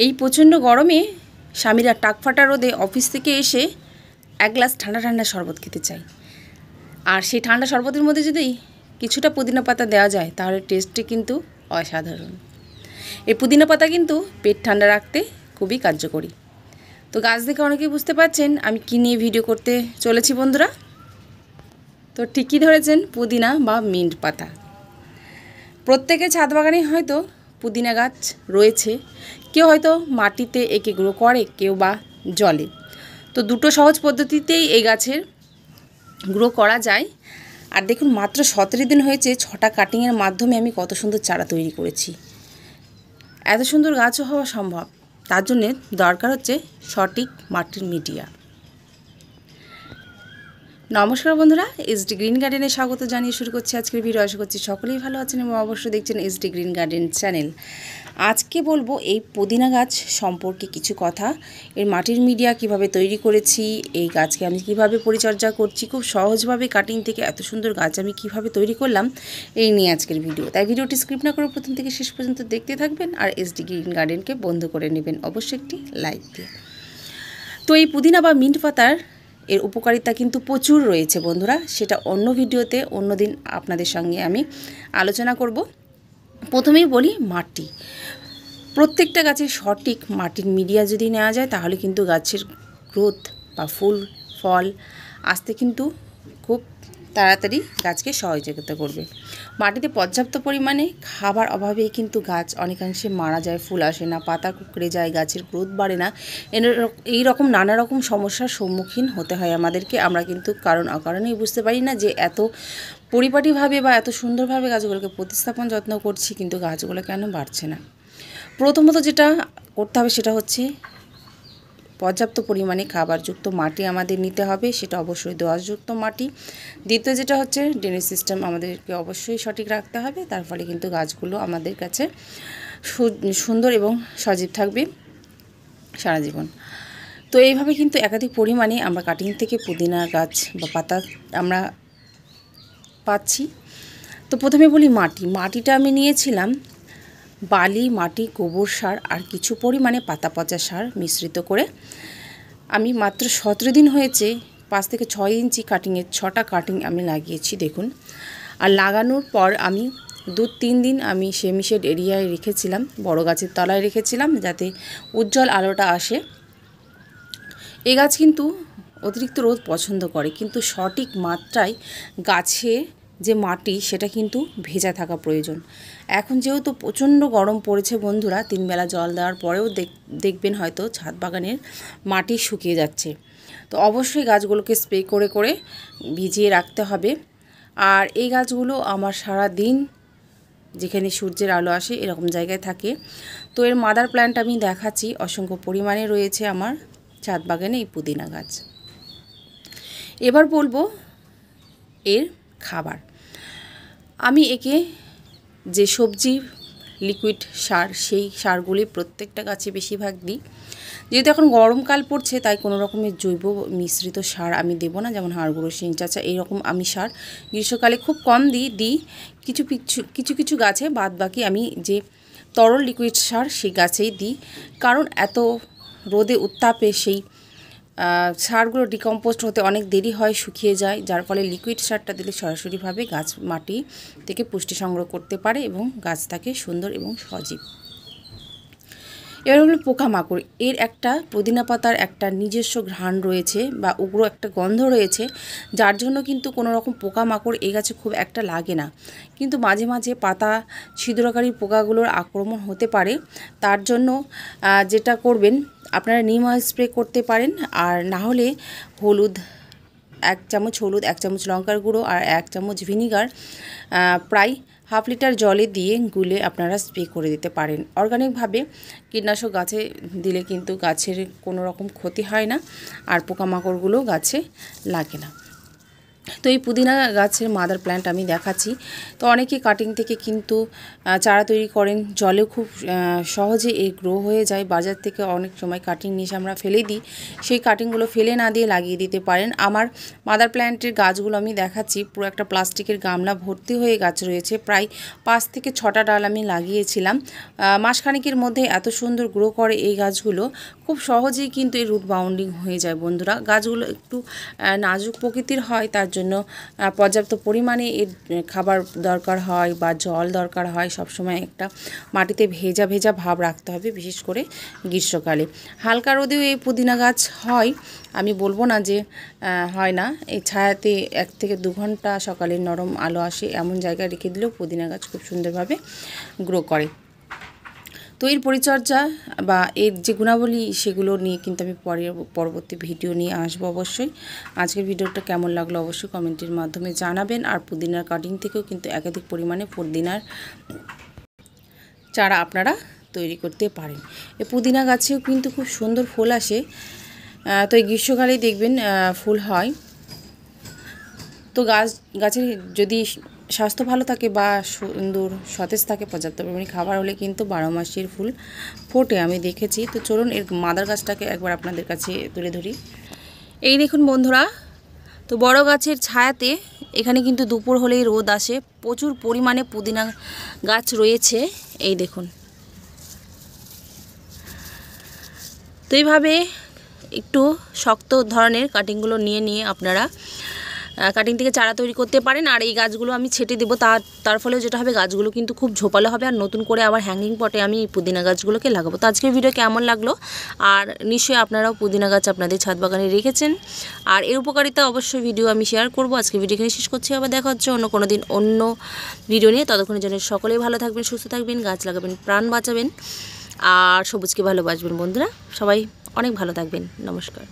এই প্রচণ্ড গরমে স্বামীরা টাকফাটা রোদে অফিস থেকে এসে এক গ্লাস ঠান্ডা ঠান্ডা শরবত খেতে চায়। আর সেই ঠান্ডা শরবতের মধ্যে যদি কিছুটা পুদিনা পাতা দেওয়া যায় তাহলে টেস্টটি কিন্তু অসাধারণ। এই পুদিনা পাতা কিন্তু পেট ঠান্ডা রাখতে খুবই কার্যকরী। তো গাছ দেখে অনেকেই বুঝতে পারছেন আমি কী নিয়ে ভিডিও করতে চলেছি বন্ধুরা। তো ঠিকই ধরেছেন, পুদিনা বা মিন্ট পাতা। প্রত্যেকের ছাদ বাগানে হয়তো পুদিনা গাছ রয়েছে, কেউ হয়তো মাটিতে এঁকে গ্রো করে, কেউ বা জলে। তো দুটো সহজ পদ্ধতিতেই এই গাছের গ্রো করা যায়। আর দেখুন, মাত্র 17 দিন হয়েছে 6টা কাটিংয়ের মাধ্যমে আমি কত সুন্দর চারা তৈরি করেছি। এত সুন্দর গাছও হওয়া সম্ভব, তার জন্যে দরকার হচ্ছে সঠিক মাটির মিডিয়া। নমস্কার বন্ধুরা, এসডি গ্রিন গার্ডেনে স্বাগত জানিয়ে শুরু করছি আজকের ভিডিও। আশা করছি সকলেই ভালো আছেন এবং অবশ্যই দেখছেন এসডি গ্রিন গার্ডেন চ্যানেল। আজকে বলবো এই পুদিনা গাছ সম্পর্কে কিছু কথা। এর মাটির মিডিয়া কিভাবে তৈরি করেছি, এই গাছকে আমি কিভাবে পরিচর্যা করছি, খুব সহজভাবে কাটিং থেকে এত সুন্দর গাছ আমি কিভাবে তৈরি করলাম, এই নিয়ে আজকের ভিডিও। তাই ভিডিওটি স্কিপ না করে প্রথম থেকে শেষ পর্যন্ত দেখতে থাকবেন আর এসডি গ্রিন গার্ডেনকে বন্ধ করে নেবেন অবশ্যই একটি লাইক দিয়ে। তো এই পুদিনা বা মিন্ট পাতার এর উপকারিতা কিন্তু প্রচুর রয়েছে বন্ধুরা, সেটা অন্য ভিডিওতে অন্য দিন আপনাদের সঙ্গে আমি আলোচনা করব। প্রথমেই বলি মাটি। প্রত্যেকটা গাছের সঠিক মাটির মিডিয়া যদি নেওয়া যায় তাহলে কিন্তু গাছের গ্রোথ বা ফুল ফল আসতে কিন্তু খুব তাড়াতাড়ি গাছকে সহযোগিতা করবে। মাটিতে পর্যাপ্ত পরিমাণে খাবার অভাবেই কিন্তু গাছ অনেকাংশে মারা যায়, ফুল আসে না, পাতা কুঁকড়ে যায়, গাছের গ্রোথ বাড়ে না। এই রকম নানা রকম সমস্যার সম্মুখীন হতে হয় আমাদেরকে। আমরা কিন্তু কারণ অকারণেই বুঝতে পারি না যে এত পরিপাটিভাবে বা এত সুন্দরভাবে গাছগুলোকে প্রতিস্থাপন যত্ন করছি, কিন্তু গাছগুলো কেন বাড়ছে না। প্রথমত যেটা করতে হবে সেটা হচ্ছে পর্যাপ্ত পরিমাণে খাবারযুক্ত মাটি আমাদের নিতে হবে, সেটা অবশ্যই দোআঁশযুক্ত মাটি। দ্বিতীয় যেটা হচ্ছে ড্রেনেজ সিস্টেম আমাদেরকে অবশ্যই সঠিক রাখতে হবে, তার ফলে কিন্তু গাছগুলো আমাদের কাছে সুন্দর এবং সজীব থাকবে সারা জীবন। তো এইভাবে কিন্তু একাধিক পরিমাণে আমরা কাটিং থেকে পুদিনা গাছ বা পাতা আমরা পাচ্ছি। তো প্রথমে বলি মাটিটা আমি নিয়েছিলাম বালি, মাটি, গোবর সার আর কিছু পরিমাণে পাতা পচা সার মিশ্রিত করে। আমি মাত্র 17 দিন হয়েছে 5 থেকে 6 ইঞ্চি কাটিংয়ের 6টা কাটিং আমি লাগিয়েছি দেখুন। আর লাগানোর পর আমি 2-3 দিন আমি সেমিশেড এরিয়ায় রেখেছিলাম, বড় গাছের তলায় রেখেছিলাম যাতে উজ্জ্বল আলোটা আসে। এই গাছ কিন্তু অতিরিক্ত রোদ পছন্দ করে, কিন্তু সঠিক মাত্রায় গাছে যে মাটি সেটা কিন্তু ভেজা থাকা প্রয়োজন। এখন যেহেতু প্রচণ্ড গরম পড়েছে বন্ধুরা, 3 বেলা জল দেওয়ার পরেও দেখবেন হয়তো ছাদ বাগানের মাটি শুকিয়ে যাচ্ছে। তো অবশ্যই গাছগুলোকে স্প্রে করে করে ভিজিয়ে রাখতে হবে। আর এই গাছগুলো আমার সারা দিন যেখানে সূর্যের আলো আসে এরকম জায়গায় থাকে। তো এর মাদার প্ল্যান্ট আমি দেখাচ্ছি, অসংখ্য পরিমাণে রয়েছে আমার ছাদ বাগানে এই পুদিনা গাছ। এবার বলবো এর খাবার। আমি একে যে সবজি লিকুইড সার, সেই সারগুলি প্রত্যেকটা গাছে বেশিরভাগ দিই। যেহেতু এখন গরমকাল পড়ছে তাই কোনো রকমের জৈব মিশ্রিত সার আমি দেবো না, যেমন হাড় গুঁড়ো, শিং চাচা এইরকম আমি সার গ্রীষ্মকালে খুব কম দিই কিছু কিছু গাছে, বাদ বাকি আমি যে তরল লিকুইড সার সেই গাছেই দিই। কারণ এত রোদে উত্তাপে সেই সারগুলো ডিকম্পোস্ট হতে অনেক দেরি হয়, শুকিয়ে যায়, যার ফলে লিকুইড সারটা দিলে সরাসরিভাবে গাছ মাটি থেকে পুষ্টি সংগ্রহ করতে পারে এবং গাছ থাকে সুন্দর এবং সজীব। এবার হলো পোকামাকড়। এর একটা পুদিনা পাতার একটা নিজস্ব ঘ্রাণ রয়েছে বা উগ্র একটা গন্ধ রয়েছে, যার জন্য কিন্তু কোনো রকম পোকামাকড় এই গাছে খুব একটা লাগে না। কিন্তু মাঝে মাঝে পাতা ছিদ্রকারী পোকাগুলোর আক্রমণ হতে পারে। তার জন্য যেটা করবেন, আপনারা নিম অয়েল স্প্রে করতে পারেন, আর না হলে হলুদ 1 চামচ, 1 চামচ লঙ্কার গুঁড়ো আর 1 চামচ ভিনিগার প্রায় হাফ লিটার জলে দিয়ে গুলে আপনারা স্প্রে করে দিতে পারেন। অর্গানিকভাবে কীটনাশক গাছে দিলে কিন্তু গাছের কোনো রকম ক্ষতি হয় না আর পোকামাকড়গুলো গাছে লাগে না। তো এই পুদিনা গাছের মাদার প্ল্যান্ট আমি দেখাচ্ছি। তো অনেকে কাটিং থেকে কিন্তু চারা তৈরি করেন, জলেও খুব সহজে এই গ্রো হয়ে যায়। বাজার থেকে অনেক সময় কাটিং নিয়ে আমরা ফেলে দিই, সেই কাটিংগুলো ফেলে না দিয়ে লাগিয়ে দিতে পারেন। আমার মাদার প্ল্যান্টের গাছগুলো আমি দেখাচ্ছি, পুরো একটা প্লাস্টিকের গামলা ভর্তি হয়ে গাছ রয়েছে, প্রায় 5 থেকে 6টা ডাল আমি লাগিয়েছিলাম। মাসখানেকের মধ্যে এত সুন্দর গ্রো করে এই গাছগুলো, খুব সহজেই কিন্তু এই রুট বাউন্ডিং হয়ে যায় বন্ধুরা। গাছগুলো একটু নাজুক প্রকৃতির হয়, তার জন্য পর্যাপ্ত পরিমাণে এর খাবার দরকার হয় বা জল দরকার হয়। সবসময় একটা মাটিতে ভেজা ভেজা ভাব রাখতে হবে, বিশেষ করে গ্রীষ্মকালে। হালকা রোদেও এই পুদিনা গাছ হয়, আমি বলবো না যে হয় না। এই ছায়াতে 1 থেকে 2 ঘন্টা সকালে নরম আলো আসে এমন জায়গায় রেখে দিলেও পুদিনা গাছ খুব সুন্দরভাবে গ্রো করে। তো এর পরিচর্যা বা এর যে গুণাবলী সেগুলো নিয়ে কিন্তু আমি পরবর্তী ভিডিও নিয়ে আসবো অবশ্যই। আজকের ভিডিওটা কেমন লাগলো অবশ্যই কমেন্টের মাধ্যমে জানাবেন। আর পুদিনার কাটিং থেকেও কিন্তু একাধিক পরিমাণে পুদিনার চারা আপনারা তৈরি করতে পারেন। এই পুদিনা গাছেও কিন্তু খুব সুন্দর ফুল আসে, তো এই গ্রীষ্মকালেই দেখবেন ফুল হয়। তো গাছের যদি স্বাস্থ্য ভালো থাকে বা সুন্দর সতেজ থাকে, পর্যাপ্ত পরিমাণে খাবার হলে কিন্তু 12 মাসের ফুল ফোটে, আমি দেখেছি। তো চলুন এর মাদার গাছটাকে একবার আপনাদের কাছে তুলে ধরি। এই দেখুন বন্ধুরা, তো বড় গাছের ছায়াতে এখানে কিন্তু দুপুর হলেই রোদ আসে, প্রচুর পরিমাণে পুদিনা গাছ রয়েছে। এই দেখুন, তো এইভাবে একটু শক্ত ধরনের কাটিংগুলো নিয়ে আপনারা কাটিং থেকে চারা তৈরি করতে পারেন। আর এই গাছগুলো আমি ছেটে দেবো, তার ফলে যেটা হবে গাছগুলো কিন্তু খুব ঝোপালো হবে। আর নতুন করে আবার হ্যাঙ্গিং পটে আমি এই পুদিনা গাছগুলোকে লাগাবো। তো আজকের ভিডিও কেমন লাগলো, আর নিশ্চয়ই আপনারাও পুদিনা গাছ আপনাদের ছাদ বাগানে রেখেছেন, আর এর উপকারিতা অবশ্যই ভিডিও আমি শেয়ার করবো। আজকে ভিডিও এখানে শেষ করছি, আবার দেখা হচ্ছে অন্য কোনো দিন অন্য ভিডিও নিয়ে। ততক্ষণের জন্য সকলেই ভালো থাকবেন, সুস্থ থাকবেন, গাছ লাগাবেন, প্রাণ বাঁচাবেন আর সবুজকে ভালোবাসবেন বন্ধুরা। সবাই অনেক ভালো থাকবেন, নমস্কার।